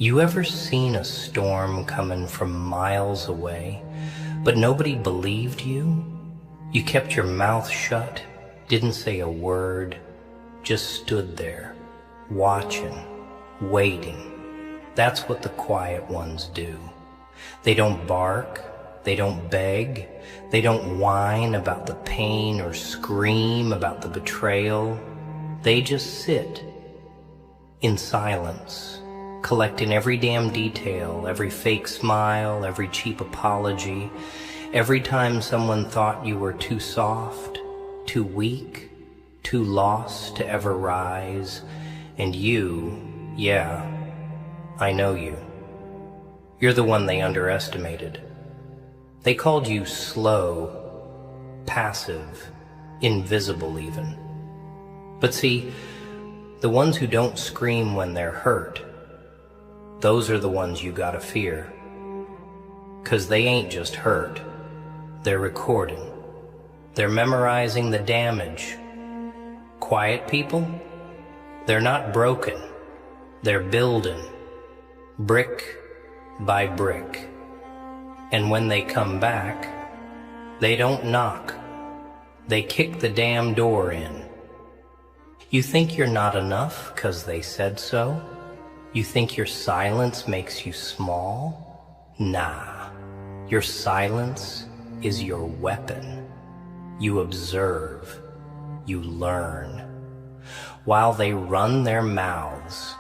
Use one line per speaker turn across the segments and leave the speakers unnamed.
You ever seen a storm coming from miles away, but nobody believed you? You kept your mouth shut, didn't say a word, just stood there, watching, waiting. That's what the quiet ones do. They don't bark, they don't beg, they don't whine about the pain or scream about the betrayal. They just sit in silence, collecting every damn detail, every fake smile, every cheap apology, every time someone thought you were too soft, too weak, too lost to ever rise. And you, yeah, I know you. You're the one they underestimated. They called you slow, passive, invisible even. But see, the ones who don't scream when they're hurt, those are the ones you gotta fear. 'Cause they ain't just hurt, they're recording. They're memorizing the damage. Quiet people, they're not broken, they're building, brick by brick. And when they come back, they don't knock, they kick the damn door in. You think you're not enough 'cause they said so? You think your silence makes you small? Nah, your silence is your weapon. You observe, you learn. While they run their mouths,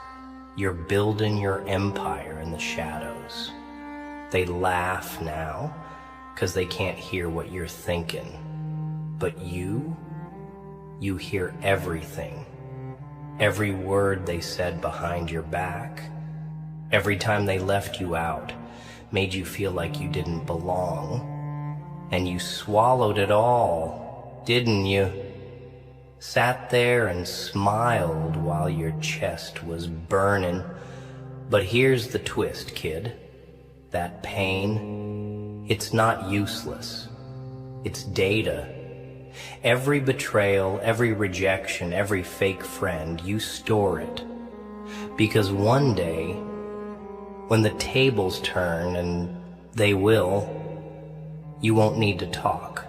you're building your empire in the shadows. They laugh now, 'cause they can't hear what you're thinking. But you hear everything. Every word they said behind your back. Every time they left you out, made you feel like you didn't belong. And you swallowed it all, didn't you? Sat there and smiled while your chest was burning. But here's the twist, kid. That pain, it's not useless. It's data. Every betrayal, every rejection, every fake friend, you store it. Because one day, when the tables turn, and they will, you won't need to talk.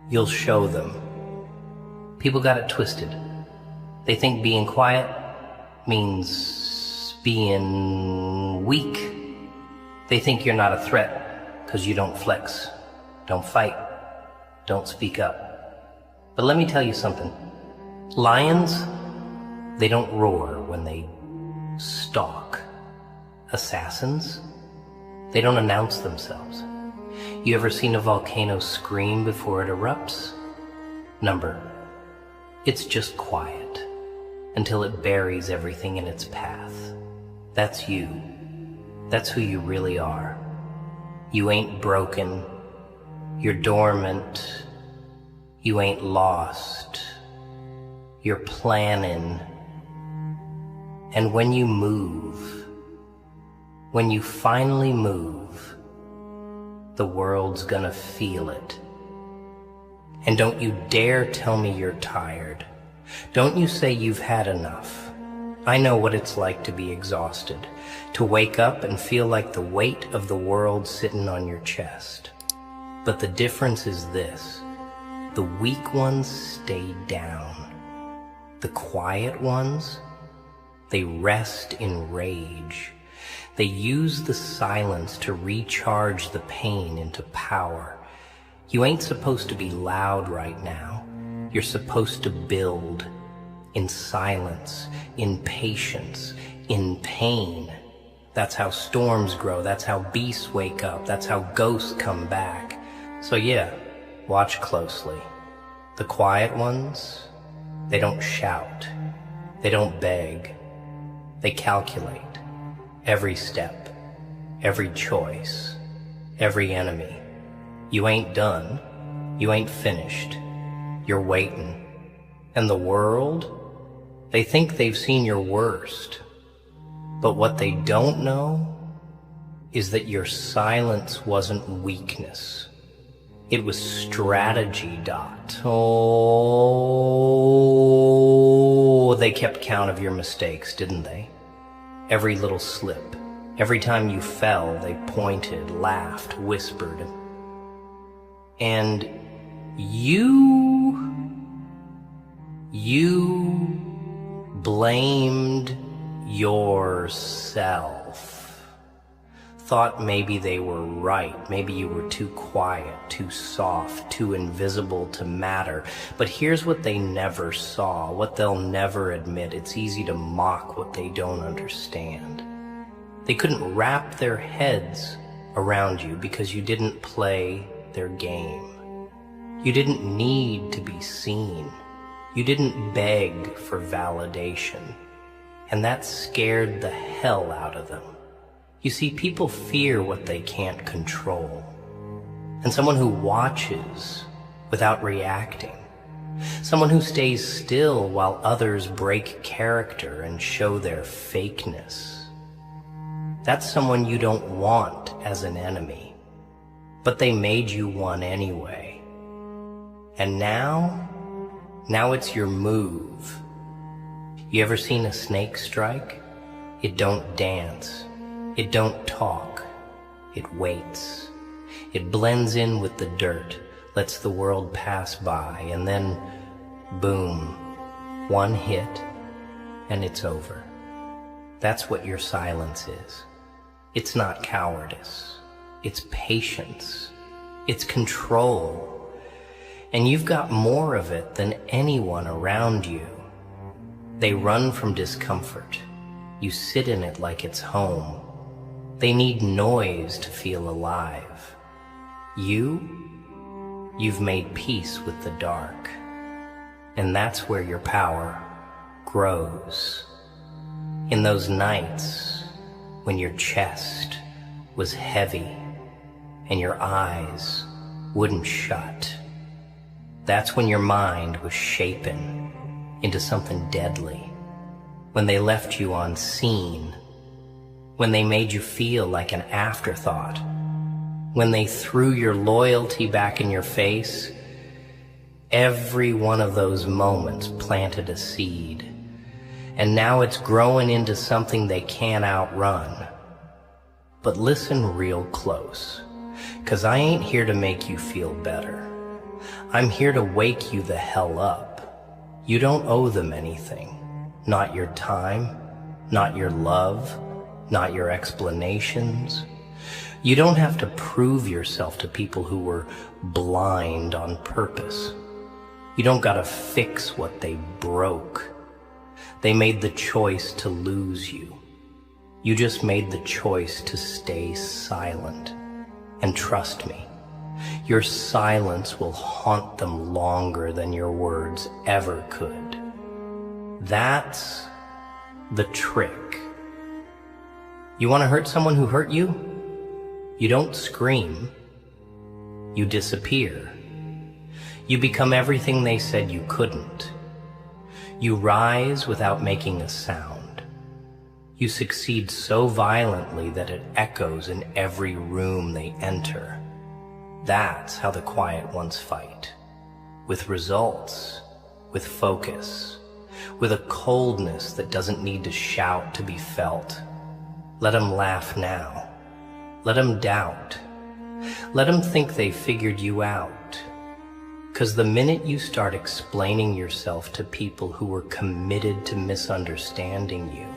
You'll show them. People got it twisted. They think being quiet means being weak. They think you're not a threat because you don't flex, don't fight, don't speak up. But let me tell you something. Lions, they don't roar when they stalk. Assassins, they don't announce themselves. You ever seen a volcano scream before it erupts? Number, it's just quiet until it buries everything in its path. That's you. That's who you really are. You ain't broken. You're dormant. You ain't lost. You're planning. And when you move, when you finally move, the world's gonna feel it. And don't you dare tell me you're tired. Don't you say you've had enough. I know what it's like to be exhausted, to wake up and feel like the weight of the world sitting on your chest. But the difference is this. The weak ones stay down. The quiet ones, they rest in rage. They use the silence to recharge the pain into power. You ain't supposed to be loud right now. You're supposed to build in silence, in patience, in pain. That's how storms grow. That's how beasts wake up. That's how ghosts come back. So yeah, watch closely. The quiet ones, they don't shout. They don't beg. They calculate. Every step, every choice, every enemy. You ain't done. You ain't finished. You're waiting. And the world, they think they've seen your worst. But what they don't know is that your silence wasn't weakness. It was strategy, Dot. Oh, they kept count of your mistakes, didn't they? every little slip. Every time you fell, they pointed, laughed, whispered. And you blamed yourself. Thought maybe they were right. Maybe you were too quiet, too soft, too invisible to matter. But here's what they never saw, what they'll never admit. It's easy to mock what they don't understand. They couldn't wrap their heads around you because you didn't play their game. You didn't need to be seen. You didn't beg for validation. And that scared the hell out of them. You see, people fear what they can't control. And someone who watches without reacting, someone who stays still while others break character and show their fakeness, that's someone you don't want as an enemy. But they made you one anyway. And now it's your move. You ever seen a snake strike? It don't dance. It don't talk. It waits. It blends in with the dirt, lets the world pass by, and then, boom, one hit, and it's over. That's what your silence is. It's not cowardice. It's patience. It's control. And you've got more of it than anyone around you. They run from discomfort. You sit in it like it's home. They need noise to feel alive. You've made peace with the dark. And that's where your power grows. In those nights when your chest was heavy and your eyes wouldn't shut. That's when your mind was shapen into something deadly. When they left you on scene. When they made you feel like an afterthought. When they threw your loyalty back in your face. Every one of those moments planted a seed. And now it's growing into something they can't outrun. But listen real close, 'cause I ain't here to make you feel better. I'm here to wake you the hell up. You don't owe them anything. Not your time, not your love, not your explanations. You don't have to prove yourself to people who were blind on purpose. You don't gotta fix what they broke. They made the choice to lose you. You just made the choice to stay silent. And trust me, your silence will haunt them longer than your words ever could. That's the trick. You want to hurt someone who hurt you? You don't scream. You disappear. You become everything they said you couldn't. You rise without making a sound. You succeed so violently that it echoes in every room they enter. That's how the quiet ones fight. With results, with focus, with a coldness that doesn't need to shout to be felt. Let them laugh now. Let them doubt. Let them think they figured you out. 'Cause the minute you start explaining yourself to people who were committed to misunderstanding you,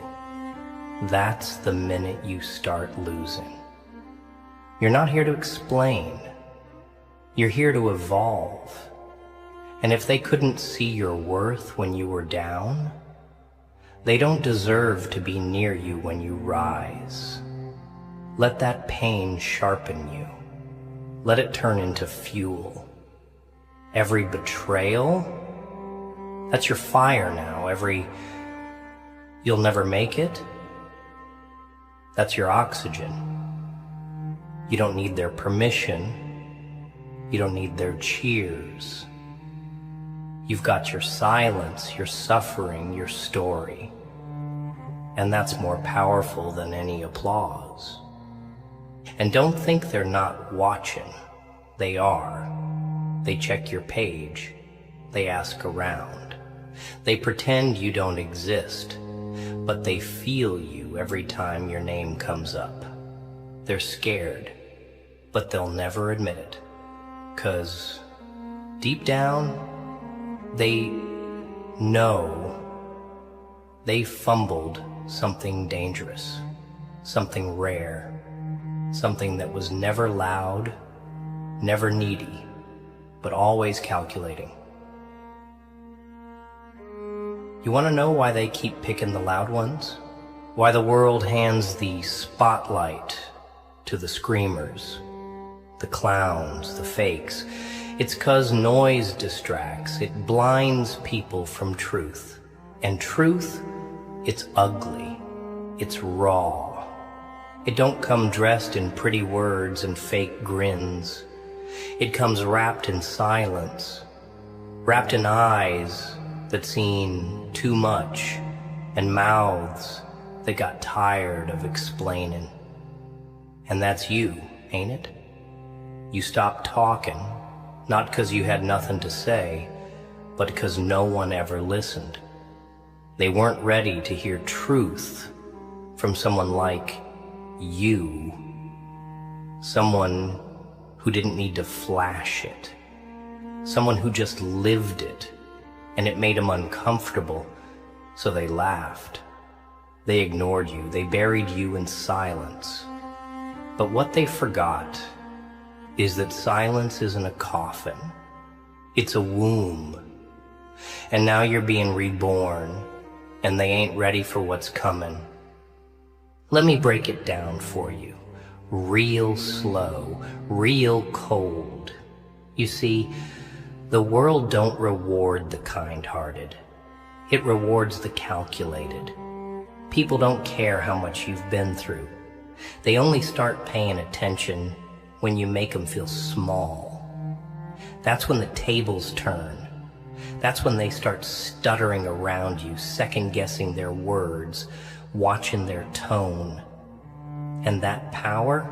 that's the minute you start losing. You're not here to explain. You're here to evolve. And if they couldn't see your worth when you were down, they don't deserve to be near you when you rise. Let that pain sharpen you. Let it turn into fuel. Every betrayal, that's your fire now. Every "you'll never make it," that's your oxygen. You don't need their permission. You don't need their cheers. You've got your silence, your suffering, your story. And that's more powerful than any applause. And don't think they're not watching. They are. They check your page. They ask around. They pretend you don't exist. but they feel you every time your name comes up. They're scared, but they'll never admit it, 'cause deep down, they know they fumbled something dangerous, something rare, something that was never loud, never needy, but always calculating. You want to know why they keep picking the loud ones? Why the world hands the spotlight to the screamers, the clowns, the fakes? It's 'cause noise distracts. It blinds people from truth. And truth, it's ugly. It's raw. It don't come dressed in pretty words and fake grins. It comes wrapped in silence, wrapped in eyes that seen too much and mouths that got tired of explaining. And that's you, ain't it? You stopped talking, not 'cause you had nothing to say, but 'cause no one ever listened. They weren't ready to hear truth from someone like you, someone who didn't need to flash it, someone who just lived it, and it made them uncomfortable, so they laughed. They ignored you. They buried you in silence. But what they forgot is that silence isn't a coffin. It's a womb. And now you're being reborn, and they ain't ready for what's coming. Let me break it down for you. Real slow, real cold. You see, the world don't reward the kind-hearted. It rewards the calculated. People don't care how much you've been through. They only start paying attention when you make them feel small. That's when the tables turn. That's when they start stuttering around you, second-guessing their words, watching their tone. And that power,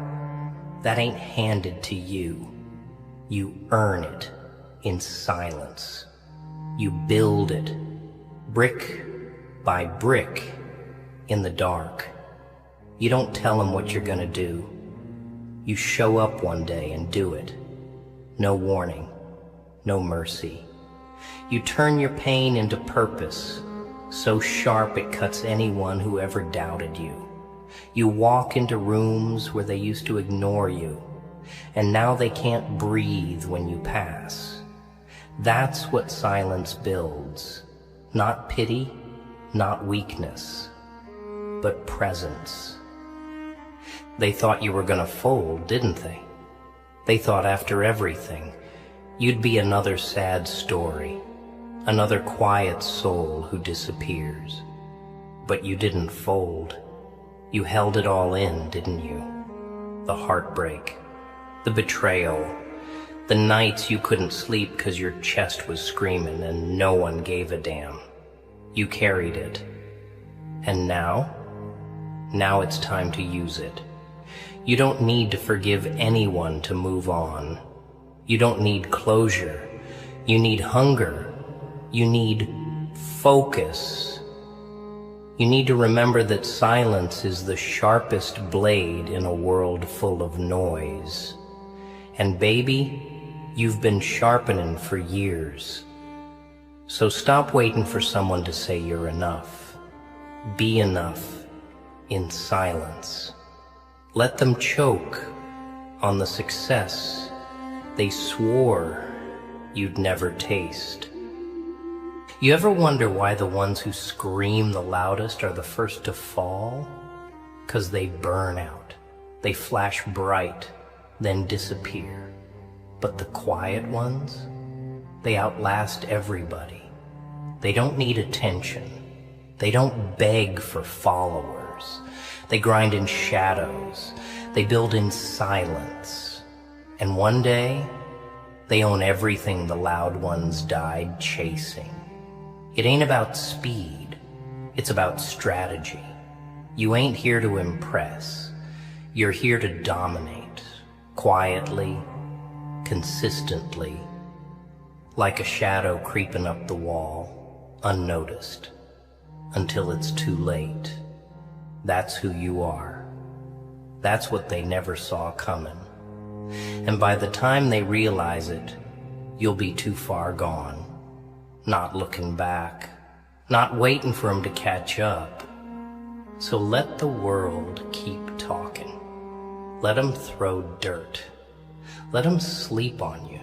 that ain't handed to you. You earn it in silence. You build it, brick by brick, in the dark. You don't tell them what you're gonna do. You show up one day and do it. No warning, no mercy. You turn your pain into purpose, so sharp it cuts anyone who ever doubted you. You walk into rooms where they used to ignore you, and now they can't breathe when you pass. That's what silence builds. Not pity, not weakness, but presence. They thought you were gonna fold, didn't they? They thought after everything, you'd be another sad story, another quiet soul who disappears. But you didn't fold. You held it all in, didn't you? The heartbreak, the betrayal, the nights you couldn't sleep 'cause your chest was screaming and no one gave a damn. You carried it. And now it's time to use it. You don't need to forgive anyone to move on. You don't need closure. You need hunger. You need focus. You need to remember that silence is the sharpest blade in a world full of noise. And baby, you've been sharpening for years. So stop waiting for someone to say you're enough. Be enough in silence. Let them choke on the success they swore you'd never taste. You ever wonder why the ones who scream the loudest are the first to fall? 'Cause they burn out. They flash bright, then disappear. But the quiet ones, they outlast everybody. They don't need attention. They don't beg for followers. They grind in shadows. They build in silence. And one day, they own everything the loud ones died chasing. It ain't about speed. It's about strategy. You ain't here to impress. You're here to dominate. Quietly, consistently, like a shadow creeping up the wall, unnoticed, until it's too late. That's who you are. That's what they never saw coming. And by the time they realize it, you'll be too far gone, not looking back, not waiting for them to catch up. So let the world keep talking. Let them throw dirt. Let them sleep on you.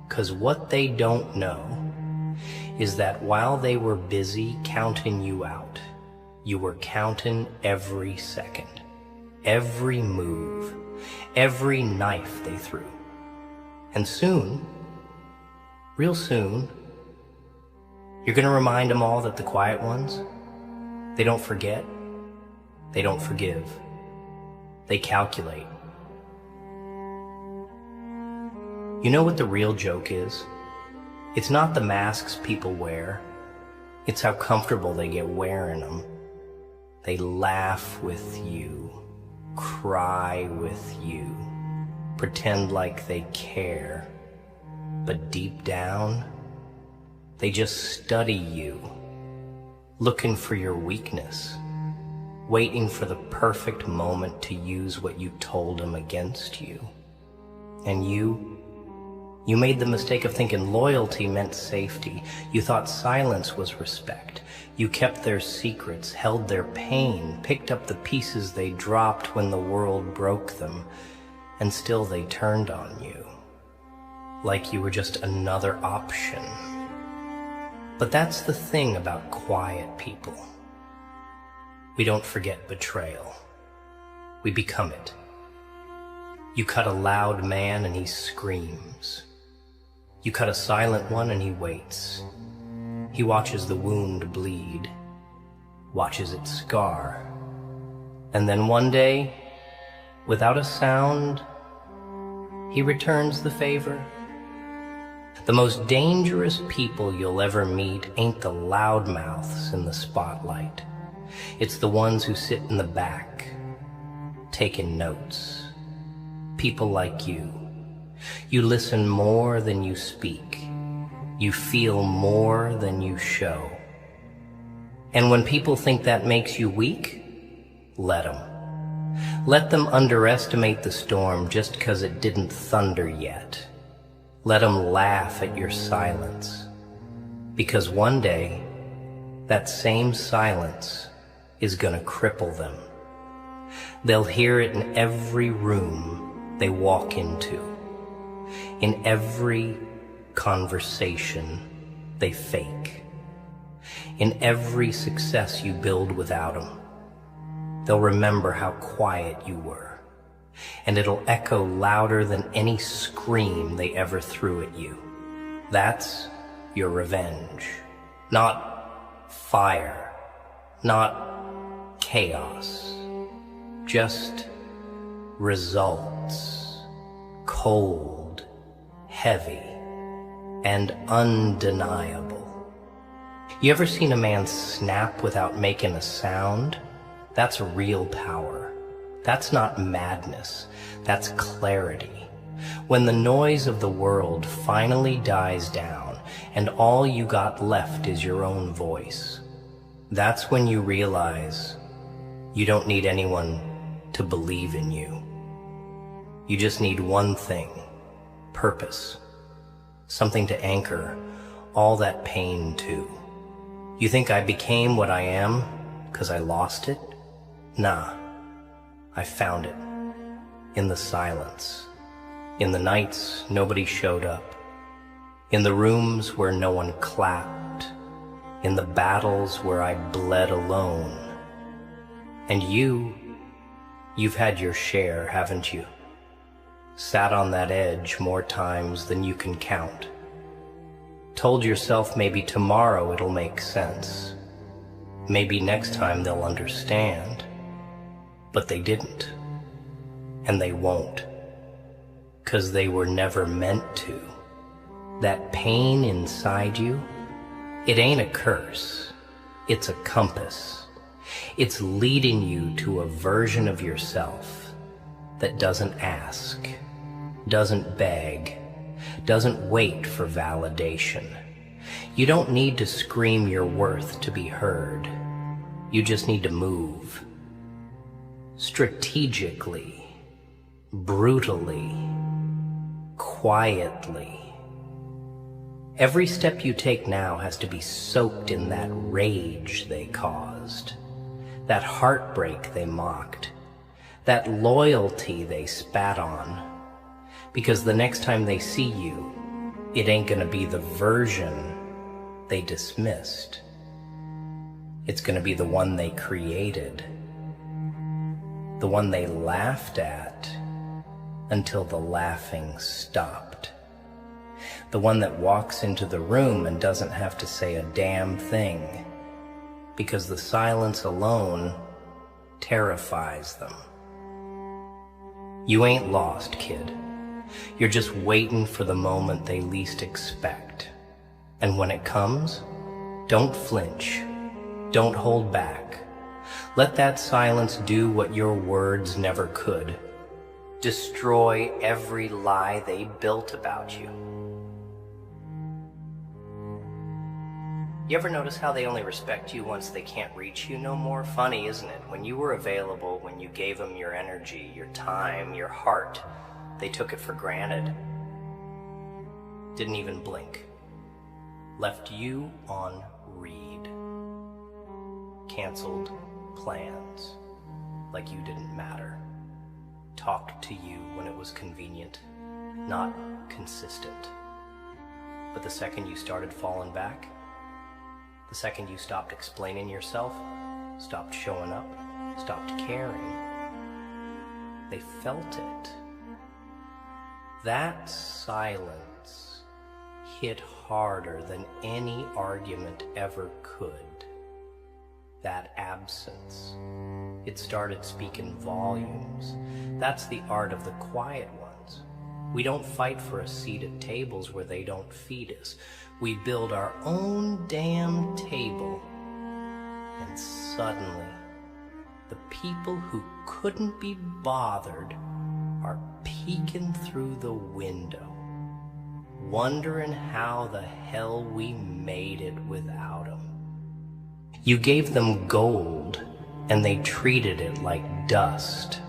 'Cause what they don't know is that while they were busy counting you out, you were counting every second, every move, every knife they threw. And soon, real soon, you're gonna remind them all that the quiet ones, they don't forget, they don't forgive, they calculate. You know what the real joke is? It's not the masks people wear, it's how comfortable they get wearing them. They laugh with you, cry with you, pretend like they care, but deep down, they just study you, looking for your weakness, waiting for the perfect moment to use what you told them against you. And you made the mistake of thinking loyalty meant safety. You thought silence was respect. You kept their secrets, held their pain, picked up the pieces they dropped when the world broke them, and still they turned on you, like you were just another option. But that's the thing about quiet people. We don't forget betrayal. We become it. You cut a loud man and he screams. You cut a silent one and he waits. He watches the wound bleed, watches it scar. And then one day, without a sound, he returns the favor. The most dangerous people you'll ever meet ain't the loudmouths in the spotlight. It's the ones who sit in the back, taking notes. People like you. You listen more than you speak. You feel more than you show. And when people think that makes you weak, let them. Let them underestimate the storm just 'cause it didn't thunder yet. Let them laugh at your silence. Because one day, that same silence is gonna cripple them. They'll hear it in every room they walk into, in every conversation they fake, in every success you build without them. They'll remember how quiet you were, and it'll echo louder than any scream they ever threw at you. That's your revenge. Not fire, not chaos, just results, cold, heavy, and undeniable. You ever seen a man snap without making a sound? That's real power. That's not madness, that's clarity. When the noise of the world finally dies down and all you got left is your own voice, that's when you realize you don't need anyone to believe in you. You just need one thing, purpose, something to anchor all that pain to. You think I became what I am 'cause I lost it? Nah, I found it in the silence, in the nights nobody showed up, in the rooms where no one clapped, in the battles where I bled alone. And you've had your share, haven't you? Sat on that edge more times than you can count. Told yourself maybe tomorrow it'll make sense. Maybe next time they'll understand. But they didn't. And they won't. 'Cause they were never meant to. That pain inside you, it ain't a curse. It's a compass. It's leading you to a version of yourself that doesn't ask, doesn't beg, doesn't wait for validation. You don't need to scream your worth to be heard. You just need to move. Strategically, brutally, quietly. Every step you take now has to be soaked in that rage they caused, that heartbreak they mocked, that loyalty they spat on. Because the next time they see you, it ain't gonna be the version they dismissed. It's gonna be the one they created, the one they laughed at until the laughing stopped, the one that walks into the room and doesn't have to say a damn thing because the silence alone terrifies them. You ain't lost, kid. You're just waiting for the moment they least expect. And when it comes, don't flinch. Don't hold back. Let that silence do what your words never could. Destroy every lie they built about you. You ever notice how they only respect you once they can't reach you no more? Funny, isn't it? When you were available, when you gave them your energy, your time, your heart, they took it for granted. Didn't even blink. Left you on read. Canceled plans like you didn't matter. Talked to you when it was convenient, not consistent. But the second you started falling back, the second you stopped explaining yourself, stopped showing up, stopped caring, they felt it. That silence hit harder than any argument ever could. That absence, it started speaking volumes. That's the art of the quiet ones. We don't fight for a seat at tables where they don't feed us. We build our own damn table. And suddenly, the people who couldn't be bothered are peeking through the window, wondering how the hell we made it without them. You gave them gold, and they treated it like dust.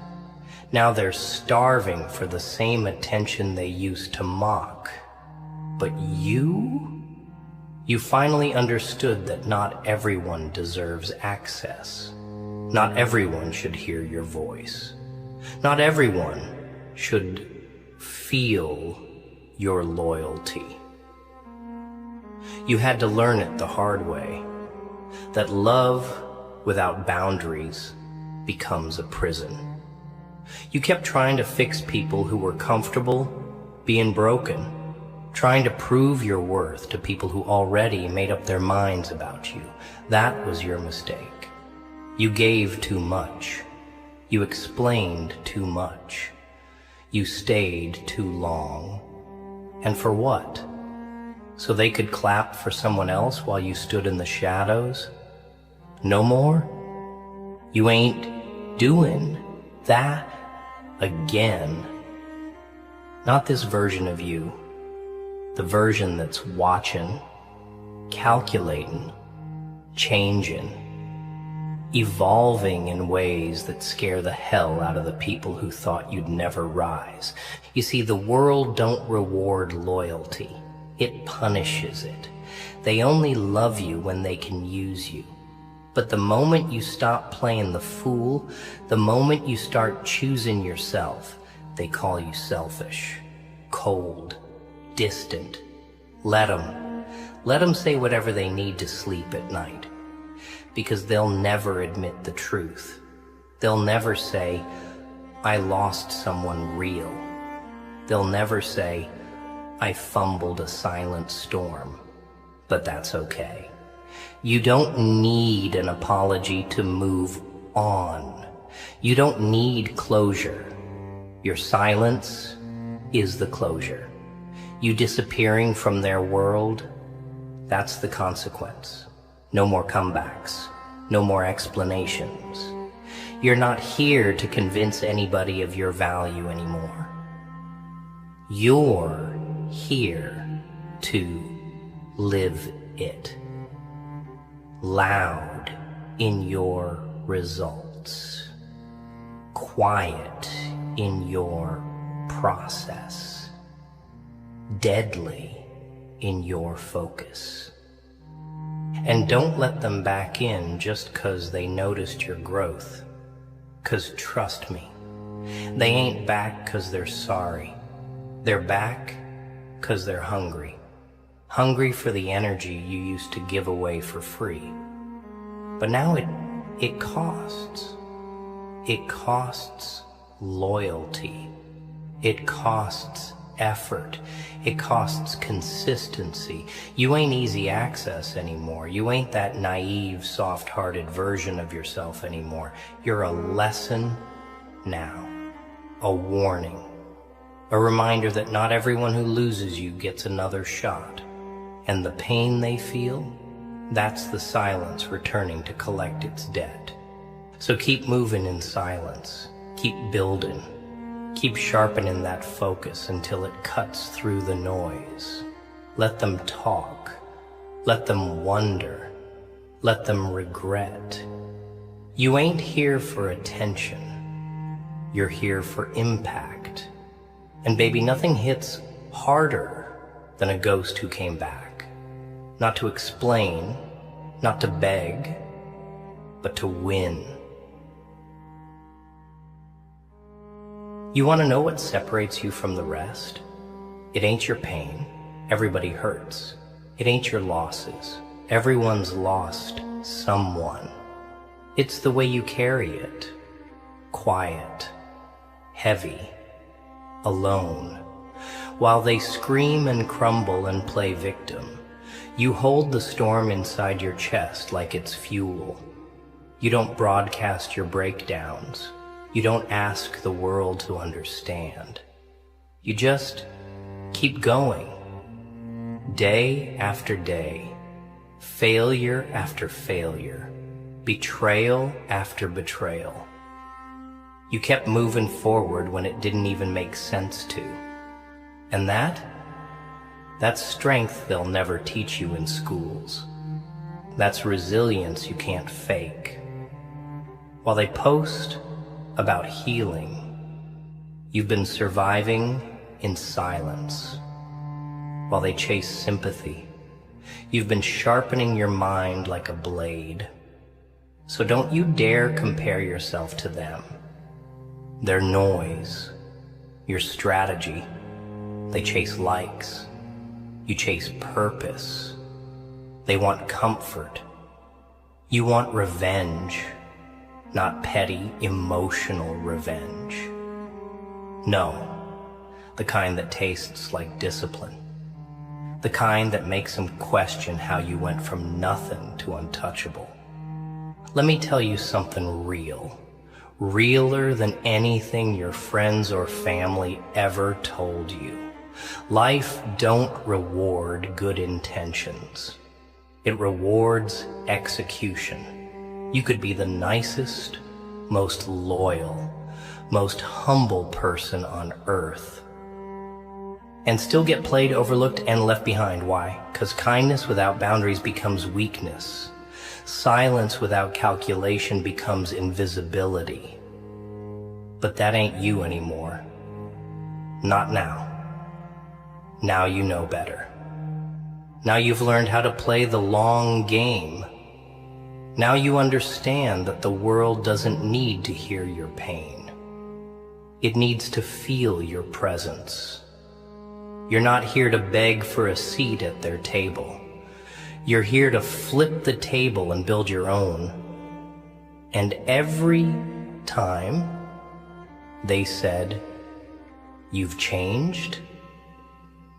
Now they're starving for the same attention they used to mock. But you finally understood that not everyone deserves access. Not everyone should hear your voice. Not everyone should feel your loyalty. You had to learn it the hard way, that love without boundaries becomes a prison. You kept trying to fix people who were comfortable being broken, trying to prove your worth to people who already made up their minds about you. That was your mistake. You gave too much. You explained too much. You stayed too long. And for what? So they could clap for someone else while you stood in the shadows? No more? You ain't doing that again. Not this version of you. The version that's watching, calculating, changing, evolving in ways that scare the hell out of the people who thought you'd never rise. You see, the world don't reward loyalty. It punishes it. They only love you when they can use you. But the moment you stop playing the fool, the moment you start choosing yourself, they call you selfish, cold, distant. Let them say whatever they need to sleep at night, because they'll never admit the truth. They'll never say, I lost someone real. They'll never say, I fumbled a silent storm, but that's okay. You don't need an apology to move on. You don't need closure. Your silence is the closure. You disappearing from their world, that's the consequence. No more comebacks. No more explanations. You're not here to convince anybody of your value anymore. You're here to live it. Loud in your results, quiet in your process, deadly in your focus. And don't let them back in just 'cause they noticed your growth. 'Cause trust me, they ain't back 'cause they're sorry. They're back 'cause they're hungry. Hungry for the energy you used to give away for free. But now it costs. It costs loyalty. It costs effort. It costs consistency. You ain't easy access anymore. You ain't that naive, soft-hearted version of yourself anymore. You're a lesson now, a warning, a reminder that not everyone who loses you gets another shot. And the pain they feel, that's the silence returning to collect its debt. So keep moving in silence. Keep building. Keep sharpening that focus until it cuts through the noise. Let them talk. Let them wonder. Let them regret. You ain't here for attention. You're here for impact. And baby, nothing hits harder than a ghost who came back. Not to explain, not to beg, but to win. You want to know what separates you from the rest? It ain't your pain. Everybody hurts. It ain't your losses. Everyone's lost someone. It's the way you carry it. Quiet, heavy, alone. While they scream and crumble and play victim, you hold the storm inside your chest like it's fuel. You don't broadcast your breakdowns. You don't ask the world to understand. You just keep going. Day after day, failure after failure, betrayal after betrayal. You kept moving forward when it didn't even make sense to. And that's strength they'll never teach you in schools. That's resilience you can't fake. While they post about healing, you've been surviving in silence. While they chase sympathy, you've been sharpening your mind like a blade. So don't you dare compare yourself to them. Their noise, your strategy. They chase likes. You chase purpose. They want comfort. You want revenge. Not petty, emotional revenge. No, the kind that tastes like discipline. The kind that makes them question how you went from nothing to untouchable. Let me tell you something real. Realer than anything your friends or family ever told you. Life don't reward good intentions. It rewards execution. You could be the nicest, most loyal, most humble person on earth, and still get played, overlooked, and left behind. Why? 'Cause kindness without boundaries becomes weakness. Silence without calculation becomes invisibility. But that ain't you anymore. Not now. Now you know better. Now you've learned how to play the long game. Now you understand that the world doesn't need to hear your pain. It needs to feel your presence. You're not here to beg for a seat at their table. You're here to flip the table and build your own. And every time they said, "You've changed,"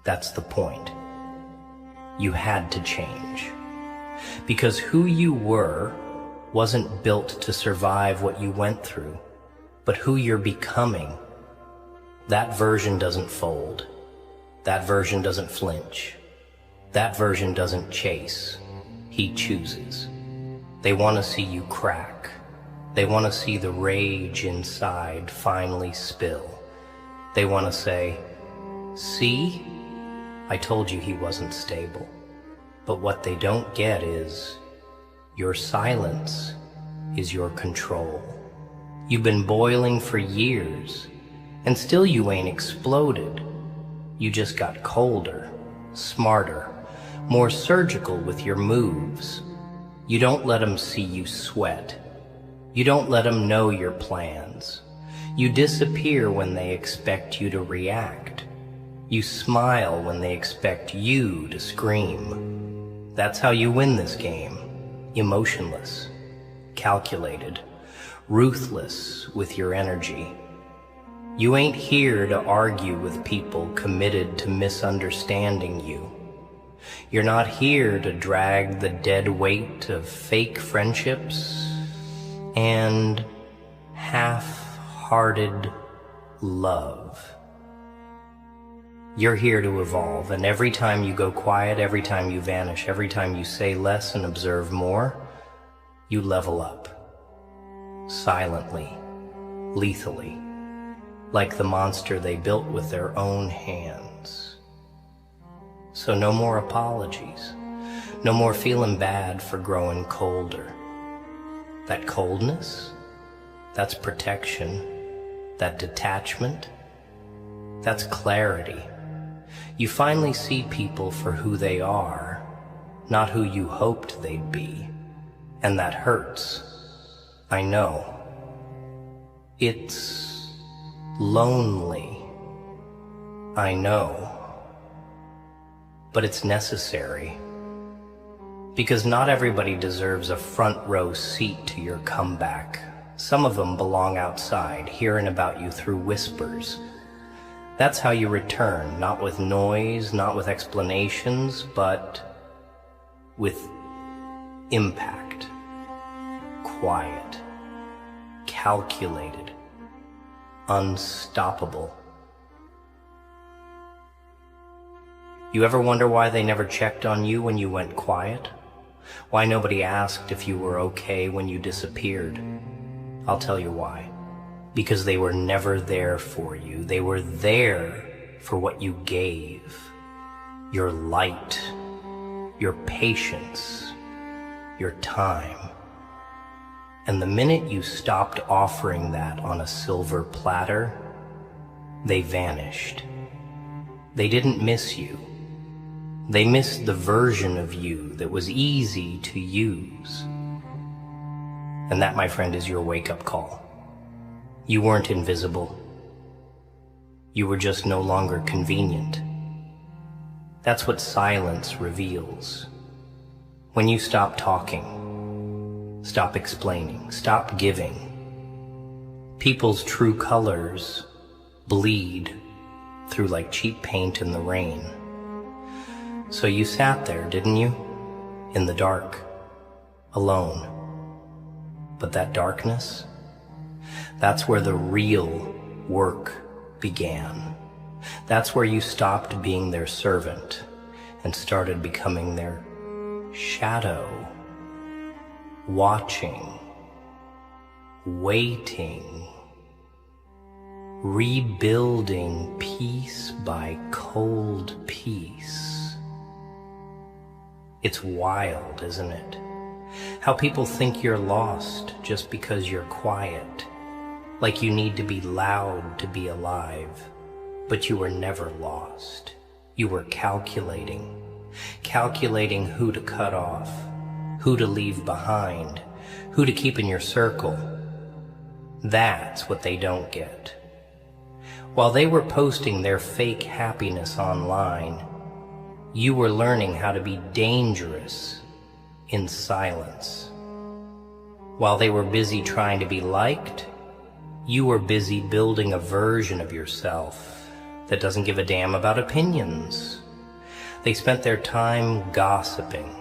that's the point. You had to change. Because who you were wasn't built to survive what you went through, but who you're becoming. That version doesn't fold. That version doesn't flinch. That version doesn't chase. He chooses. They want to see you crack. They want to see the rage inside finally spill. They want to say, "See, I told you he wasn't stable." But what they don't get is your silence is your control. You've been boiling for years, and still you ain't exploded. You just got colder, smarter, more surgical with your moves. You don't let them see you sweat. You don't let them know your plans. You disappear when they expect you to react. You smile when they expect you to scream. That's how you win this game. Emotionless, calculated, ruthless with your energy. You ain't here to argue with people committed to misunderstanding you. You're not here to drag the dead weight of fake friendships and half-hearted love. You're here to evolve, and every time you go quiet, every time you vanish, every time you say less and observe more, you level up. Silently, lethally, like the monster they built with their own hands. So no more apologies, no more feeling bad for growing colder. That coldness, that's protection. That detachment, that's clarity. You finally see people for who they are, not who you hoped they'd be. And that hurts. I know. It's lonely. I know. But it's necessary. Because not everybody deserves a front row seat to your comeback. Some of them belong outside, hearing about you through whispers. That's how you return, not with noise, not with explanations, but with impact. Quiet, calculated, unstoppable. You ever wonder why they never checked on you when you went quiet? Why nobody asked if you were okay when you disappeared? I'll tell you why. Because they were never there for you. They were there for what you gave. Your light, your patience, your time. And the minute you stopped offering that on a silver platter, they vanished. They didn't miss you. They missed the version of you that was easy to use. And that, my friend, is your wake-up call. You weren't invisible. You were just no longer convenient. That's what silence reveals. When you stop talking, stop explaining, stop giving, people's true colors bleed through like cheap paint in the rain. So you sat there, didn't you? In the dark, alone. But that darkness, that's where the real work began. That's where you stopped being their servant and started becoming their shadow. Watching, waiting, rebuilding piece by cold piece. It's wild, isn't it? How people think you're lost just because you're quiet. Like you need to be loud to be alive. But you were never lost. You were calculating. Calculating who to cut off, who to leave behind, who to keep in your circle. That's what they don't get. While they were posting their fake happiness online, you were learning how to be dangerous in silence. While they were busy trying to be liked, you were busy building a version of yourself that doesn't give a damn about opinions. They spent their time gossiping.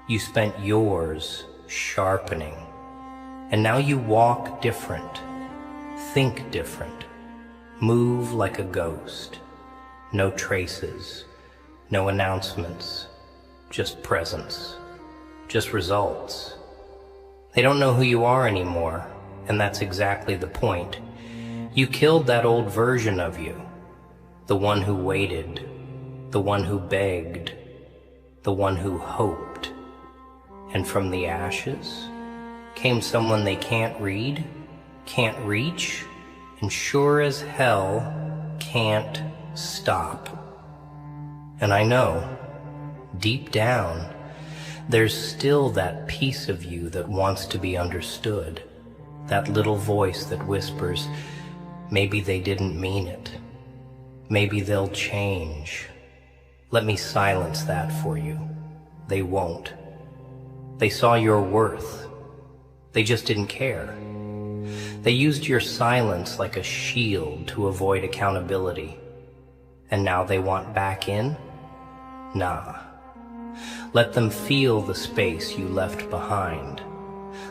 You spent yours sharpening. And now you walk different, think different, move like a ghost. No traces, no announcements, just presence, just results. They don't know who you are anymore, and that's exactly the point. You killed that old version of you, the one who waited, the one who begged, the one who hoped. And from the ashes, Came someone they can't read, can't reach, and sure as hell can't stop. And I know, deep down, there's still that piece of you that wants to be understood, that little voice that whispers, maybe they didn't mean it. Maybe they'll change. Let me silence that for you. They won't. They saw your worth. They just didn't care. They used your silence like a shield to avoid accountability. And now they want back in? Nah. Let them feel the space you left behind.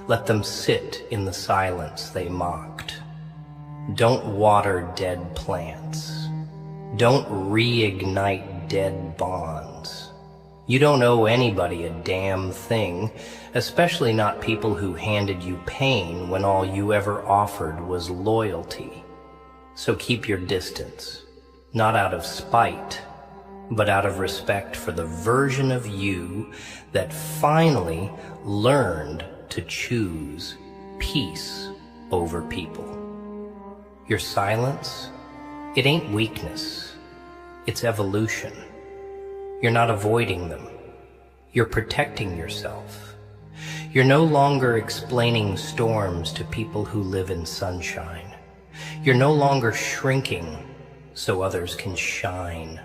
Let them sit in the silence they mocked. Don't water dead plants. Don't reignite dead bonds. You don't owe anybody a damn thing, especially not people who handed you pain when all you ever offered was loyalty. So keep your distance, not out of spite, but out of respect for the version of you that finally learned to choose peace over people. Your silence, it ain't weakness, it's evolution. You're not avoiding them. You're protecting yourself. You're no longer explaining storms to people who live in sunshine. You're no longer shrinking so others can shine.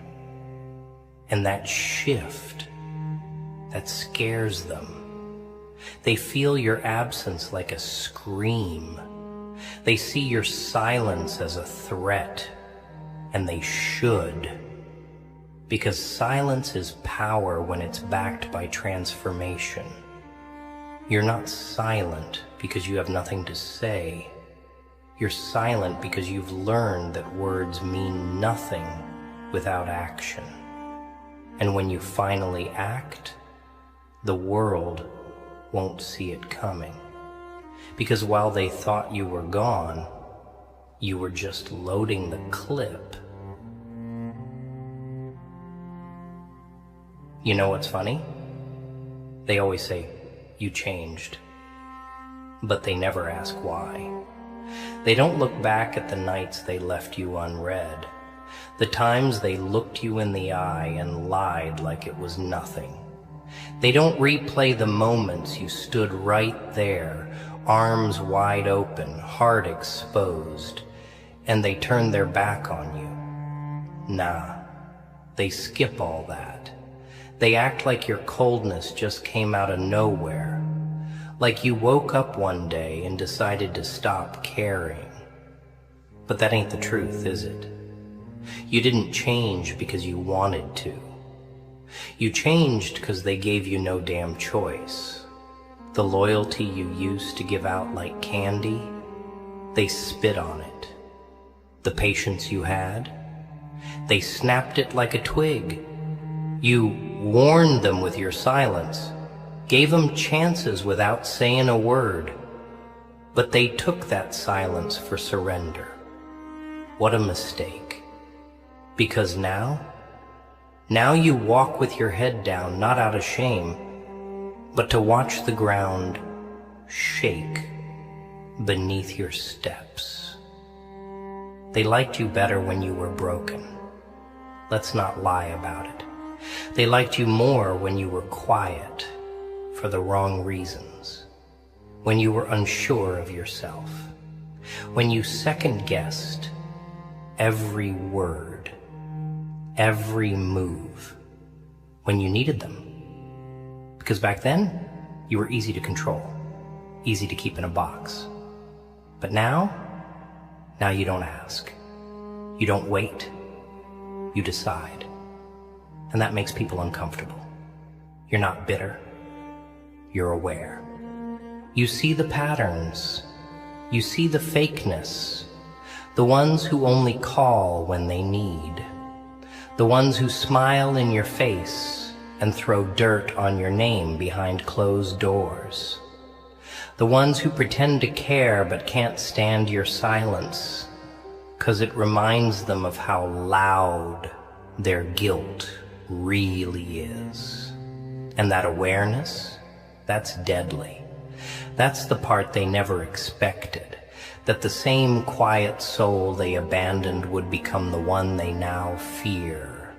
And that shift, that scares them. They feel your absence like a scream. They see your silence as a threat, and they should. Because silence is power when it's backed by transformation. You're not silent because you have nothing to say. You're silent because you've learned that words mean nothing without action. And when you finally act, the world won't see it coming. Because while they thought you were gone, you were just loading the clip. You know what's funny? They always say, you changed. But they never ask why. They don't look back at the nights they left you unread, the times they looked you in the eye and lied like it was nothing. They don't replay the moments you stood right there, arms wide open, heart exposed, and they turn their back on you. Nah, they skip all that. They act like your coldness just came out of nowhere, like you woke up one day and decided to stop caring. But that ain't the truth, is it? You didn't change because you wanted to. You changed because they gave you no damn choice. The loyalty you used to give out like candy, they spit on it. The patience you had, they snapped it like a twig. You warned them with your silence, gave them chances without saying a word, but they took that silence for surrender. What a mistake. Because now you walk with your head down, not out of shame, but to watch the ground shake beneath your steps. They liked you better when you were broken. Let's not lie about it. They liked you more when you were quiet for the wrong reasons, when you were unsure of yourself, when you second-guessed every word, every move, when you needed them. Because back then, you were easy to control, easy to keep in a box. But now you don't ask. You don't wait. You decide. And that makes people uncomfortable. You're not bitter. You're aware. You see the patterns. You see the fakeness. The ones who only call when they need. The ones who smile in your face and throw dirt on your name behind closed doors. The ones who pretend to care but can't stand your silence, 'cause it reminds them of how loud their guilt really is. And that awareness, that's deadly. That's the part they never expected, that the same quiet soul they abandoned would become the one they now fear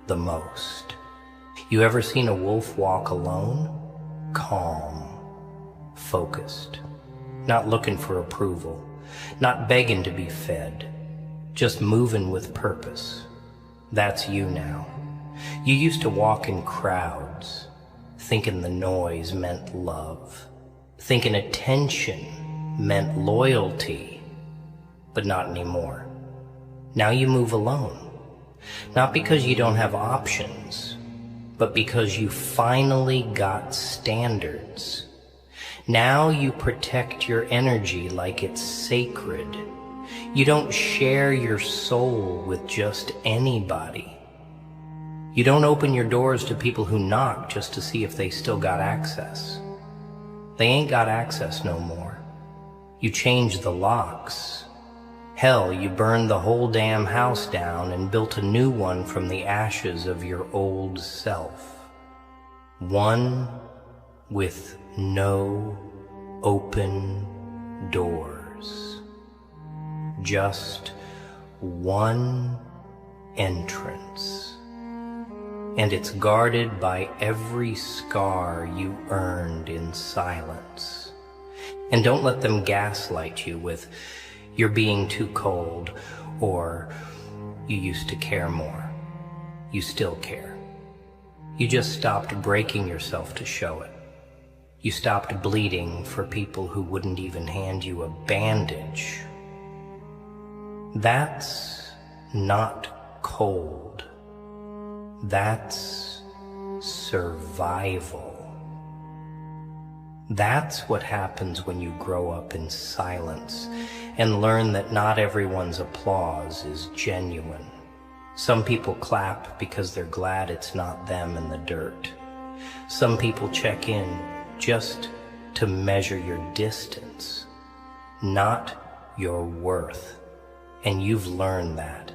the most. You ever seen a wolf walk alone? Calm, focused, not looking for approval, not begging to be fed, just moving with purpose. That's you now. You used to walk in crowds, thinking the noise meant love, thinking attention meant loyalty, but not anymore. Now you move alone, not because you don't have options, but because you finally got standards. Now you protect your energy like it's sacred. You don't share your soul with just anybody. You don't open your doors to people who knock just to see if they still got access. They ain't got access no more. You changed the locks. Hell, you burned the whole damn house down and built a new one from the ashes of your old self. One with no open doors. Just one entrance. And it's guarded by every scar you earned in silence. And don't let them gaslight you with, "You're being too cold," or "You used to care more." You still care. You just stopped breaking yourself to show it. You stopped bleeding for people who wouldn't even hand you a bandage. That's not cold. That's survival. That's what happens when you grow up in silence and learn that not everyone's applause is genuine. Some people clap because they're glad it's not them in the dirt. Some people check in just to measure your distance, not your worth. And you've learned that.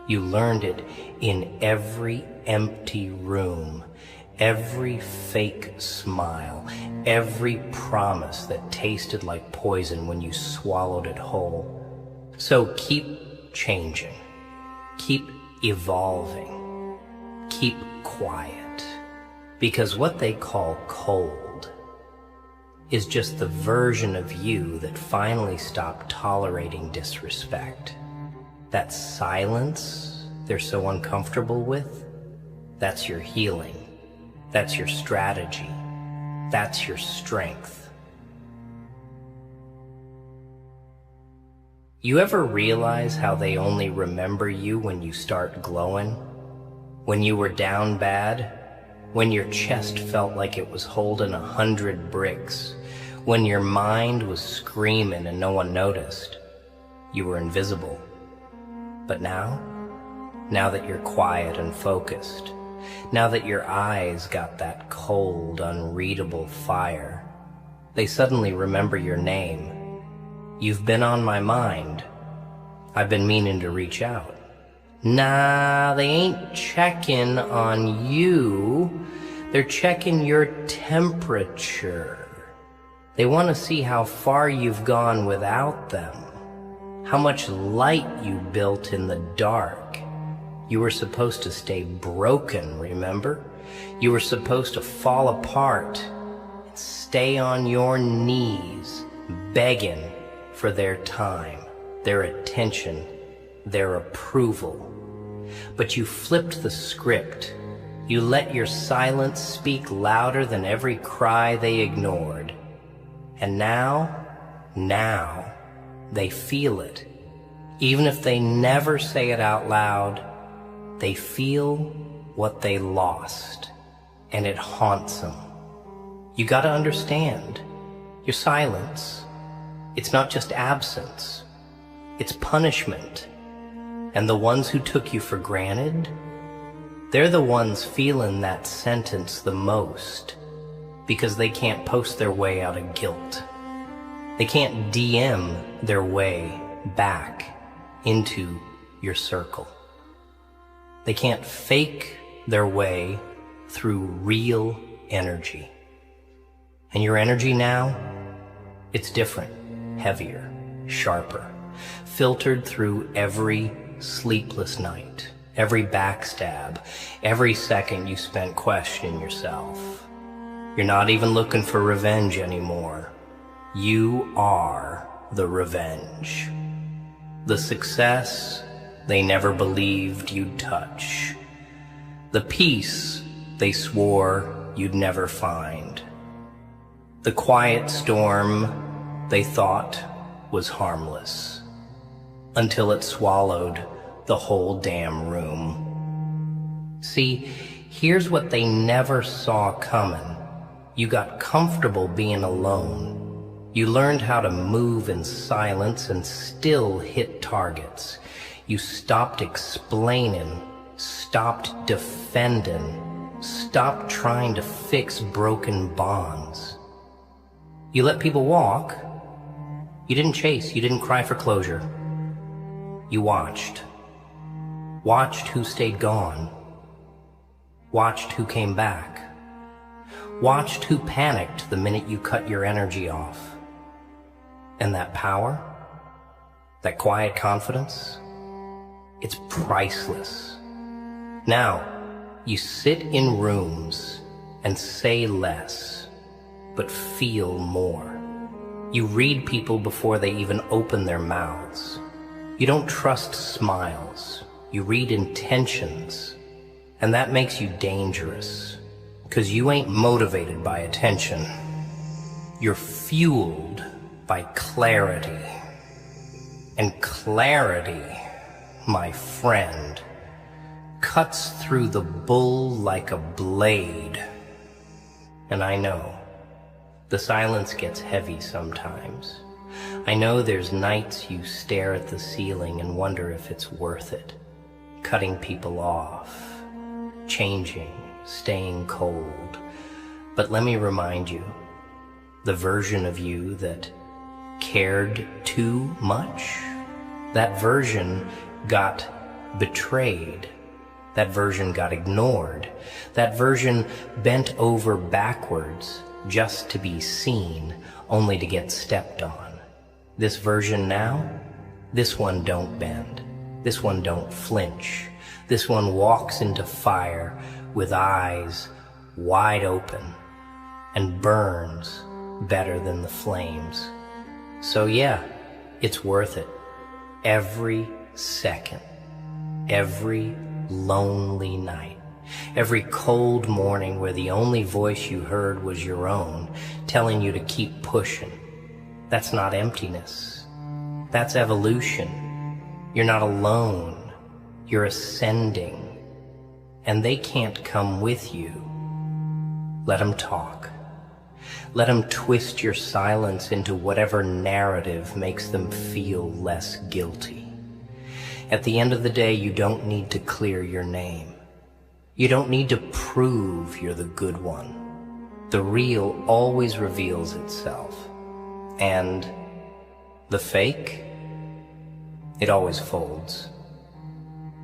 You learned it in every empty room, every fake smile, every promise that tasted like poison when you swallowed it whole. So keep changing, keep evolving, keep quiet, because what they call cold is just the version of you that finally stopped tolerating disrespect. That silence they're so uncomfortable with, that's your healing. That's your strategy. That's your strength. You ever realize how they only remember you when you start glowing? When you were down bad? When your chest felt like it was holding 100 bricks? When your mind was screaming and no one noticed? You were invisible. But now that you're quiet and focused, now that your eyes got that cold, unreadable fire, they suddenly remember your name. You've been on my mind. I've been meaning to reach out. Nah, they ain't checking on you. They're checking your temperature. They want to see how far you've gone without them. How much light you built in the dark. You were supposed to stay broken, remember? You were supposed to fall apart and stay on your knees, begging for their time, their attention, their approval. But you flipped the script. You let your silence speak louder than every cry they ignored. And now they feel it. Even if they never say it out loud, they feel what they lost, and it haunts them. You gotta understand, your silence, it's not just absence, it's punishment. And the ones who took you for granted, they're the ones feeling that sentence the most, because they can't post their way out of guilt. They can't DM their way back into your circle. They can't fake their way through real energy. And your energy now, it's different, heavier, sharper, filtered through every sleepless night, every backstab, every second you spent questioning yourself. You're not even looking for revenge anymore. You are the revenge. The success they never believed you'd touch. The peace they swore you'd never find. The quiet storm they thought was harmless, until it swallowed the whole damn room. See, here's what they never saw coming. You got comfortable being alone. You learned how to move in silence and still hit targets. You stopped explaining, stopped defending, stopped trying to fix broken bonds. You let people walk. You didn't chase, you didn't cry for closure. You watched. Watched who stayed gone. Watched who came back. Watched who panicked the minute you cut your energy off. And that power, that quiet confidence, it's priceless. Now, you sit in rooms and say less, but feel more. You read people before they even open their mouths. You don't trust smiles. You read intentions. And that makes you dangerous, because you ain't motivated by attention. You're fueled by clarity. And clarity, my friend, cuts through the bull like a blade. And I know, the silence gets heavy sometimes. I know there's nights you stare at the ceiling and wonder if it's worth it. Cutting people off, changing, staying cold. But let me remind you, the version of you that cared too much, that version got betrayed. That version got ignored. That version bent over backwards just to be seen, only to get stepped on. This version now, this one don't bend. This one don't flinch. This one walks into fire with eyes wide open and burns better than the flames. So yeah, it's worth it. Every second, every lonely night, every cold morning where the only voice you heard was your own, telling you to keep pushing. That's not emptiness. That's evolution. You're not alone. You're ascending. And they can't come with you. Let them talk. Let them twist your silence into whatever narrative makes them feel less guilty. At the end of the day, you don't need to clear your name. You don't need to prove you're the good one. The real always reveals itself. And the fake, it always folds.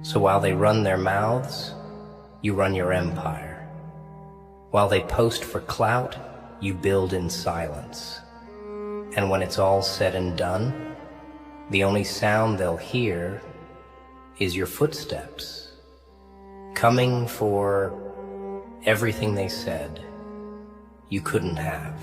So while they run their mouths, you run your empire. While they post for clout, you build in silence. And when it's all said and done, the only sound they'll hear is your footsteps, coming for everything they said you couldn't have.